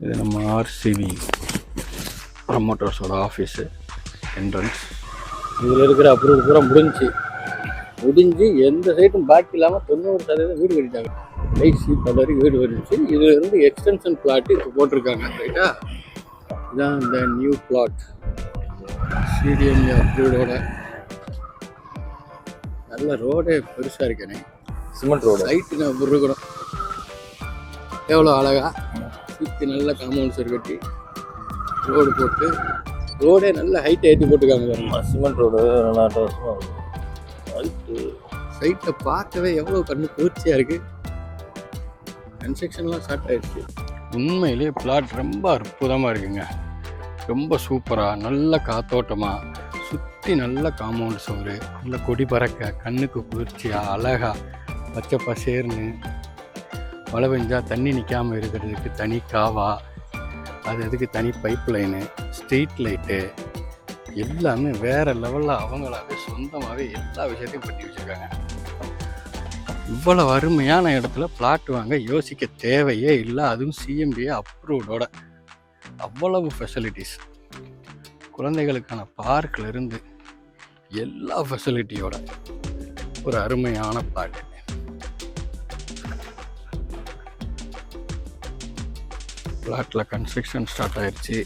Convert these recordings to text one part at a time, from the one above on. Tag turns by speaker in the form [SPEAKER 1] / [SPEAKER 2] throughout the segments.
[SPEAKER 1] இது நம்ம ஆர்சிவி ப்ரமோட்டர்ஸோட office entrance. இதில் இருக்கிற அப்ரூவல் பூரா முடிஞ்சு எந்த சைட்டும் பாக்கி இல்லாமல் 90% வீடு கட்டிட்டாங்க. கடைசி வரைக்கும் வீடு வந்துச்சு. இதில் இருந்து எக்ஸ்டென்ஷன் பிளாட்டு இப்போ போட்டிருக்காங்க. ரைட்டா, இதுதான் இந்த நியூ பிளாட் சிடிஎம் அப்ரூவோட. நல்ல ரோடே பெருசாக இருக்கேனே,
[SPEAKER 2] சிமெண்ட் ரோடு.
[SPEAKER 1] லைட்டுங்க அப்படி இருக்கணும். எவ்வளோ அழகா சுற்றி நல்ல காம்பவுண்ட்ஸ் கட்டி ரோடு போட்டு, ரோடே நல்ல ஹைட் ஏற்றி போட்டுருக்காங்க.
[SPEAKER 2] சிமெண்ட் ரோடு நல்லா அட்டகாசமாக இருக்கும். ஹைட்டு
[SPEAKER 1] சைட்டை பார்க்கவே எவ்வளோ கண்ணு குளிர்ச்சியாக இருக்குது. கன்ஸ்ட்ரக்ஷன்லாம் ஸ்டார்ட் ஆகிடுச்சு. உண்மையிலேயே பிளாட் ரொம்ப அற்புதமாக இருக்குங்க. ரொம்ப சூப்பராக, நல்ல காத்தோட்டமாக, சுற்றி நல்ல காம்பவுண்ட் சோறு, நல்ல கொடி பறக்க, கண்ணுக்கு குளிர்ச்சியாக, அழகாக பச்சை பசேர்னு. மழை பெஞ்சால் தண்ணி நிற்காமல் இருக்கிறதுக்கு தனி காவா, அதுக்கு தனி பைப் லைனு, ஸ்ட்ரீட் லைட்டு, எல்லாமே வேறு லெவலில் அவங்களாவே சொந்தமாகவே எல்லா விஷயத்தையும் பண்ணி வச்சுருக்காங்க. இவ்வளோ அருமையான இடத்துல பிளாட் வாங்க யோசிக்க தேவையே இல்லை. அதுவும் சிஎம்டிஏ அப்ரூவ்டோட அவ்வளவு ஃபெசிலிட்டிஸ், குழந்தைகளுக்கான பார்க்கிலிருந்து எல்லா ஃபெசிலிட்டியோட ஒரு அருமையான பிளாட். பிளாட்டில் கன்ஸ்ட்ரக்ஷன் ஸ்டார்ட் ஆயிடுச்சு.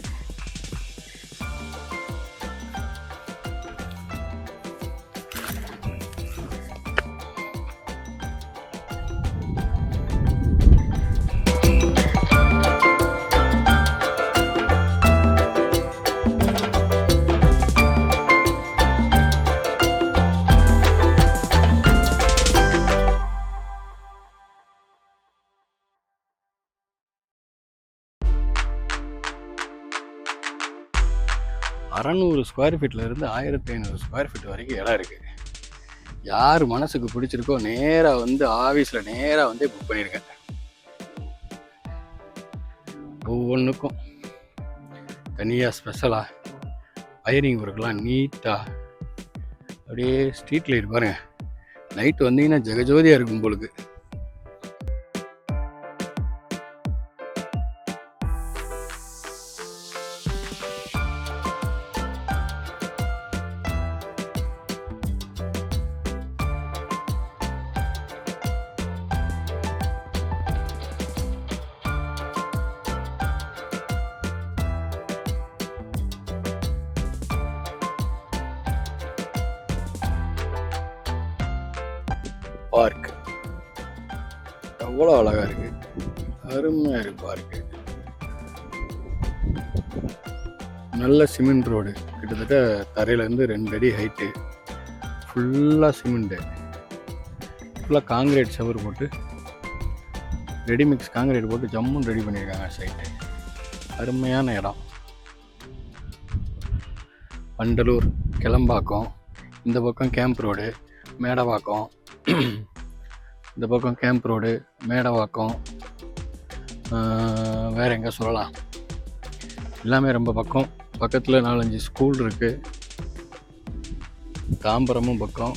[SPEAKER 1] அறநூறு ஸ்கொயர் ஃபீட்லேருந்து 1500 ஸ்கொயர் ஃபீட் வரைக்கும் இடம் இருக்குது. யார் மனசுக்கு பிடிச்சிருக்கோ நேராக வந்து ஆஃபீஸில் நேராக வந்து புக் பண்ணியிருக்கேன். ஒவ்வொன்றுக்கும் தனியாக ஸ்பெஷலாக வயரிங் ஒர்க்லாம் நீட்டாக, அப்படியே ஸ்ட்ரீட் லைட் பாருங்கள், நைட்டு வந்தீங்கன்னா ஜெகஜோதியாக இருக்கும் உங்களுக்கு. பார்க் எவ்வளோ அழகாக இருக்குது, அருமையாக இருக்குது பார்க்கு. நல்ல சிமெண்ட் ரோடு, கிட்டத்தட்ட தரையிலேருந்து 2 அடி ஹைட்டு, ஃபுல்லாக சிமெண்ட்டு, ஃபுல்லாக காங்கிரீட் செவர் போட்டு, ரெடிமிக்ஸ் காங்கிரீட் போட்டு ஜம்முன்னு ரெடி பண்ணியிருக்காங்க சைட்டு. அருமையான இடம். வண்டலூர், கிளம்பாக்கம், இந்த பக்கம் கேம்ப் ரோடு, மேடவாக்கம், இந்த பக்கம் கேம்ப் ரோடு, மேடவாக்கம், வேறு எங்கே சொல்லலாம், எல்லாமே ரொம்ப பக்கம். பக்கத்தில் 4-5 ஸ்கூல் இருக்குது. தாம்பரமும் பக்கம்.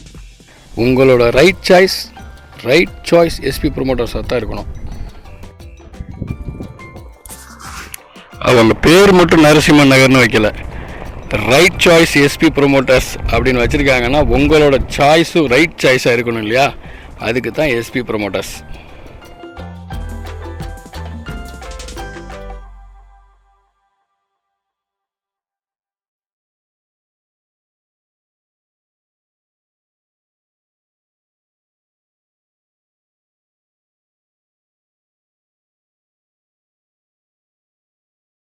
[SPEAKER 1] உங்களோட ரைட் சாய்ஸ் எஸ்பி ப்ரொமோட்டர்ஸாக தான் இருக்கணும். அவங்க பேர் மட்டும் நரசிம்மன் நகர்னு வைக்கல, ரைட் சாய்ஸ் எஸ்பி ப்ரொமோட்டர்ஸ் அப்படின்னு வச்சுருக்காங்கன்னா உங்களோட சாய்ஸும் ரைட் சாய்ஸாக இருக்கணும் இல்லையா? அதுக்கு தான் எஸ்பி ப்ரொமோட்டர்ஸ்.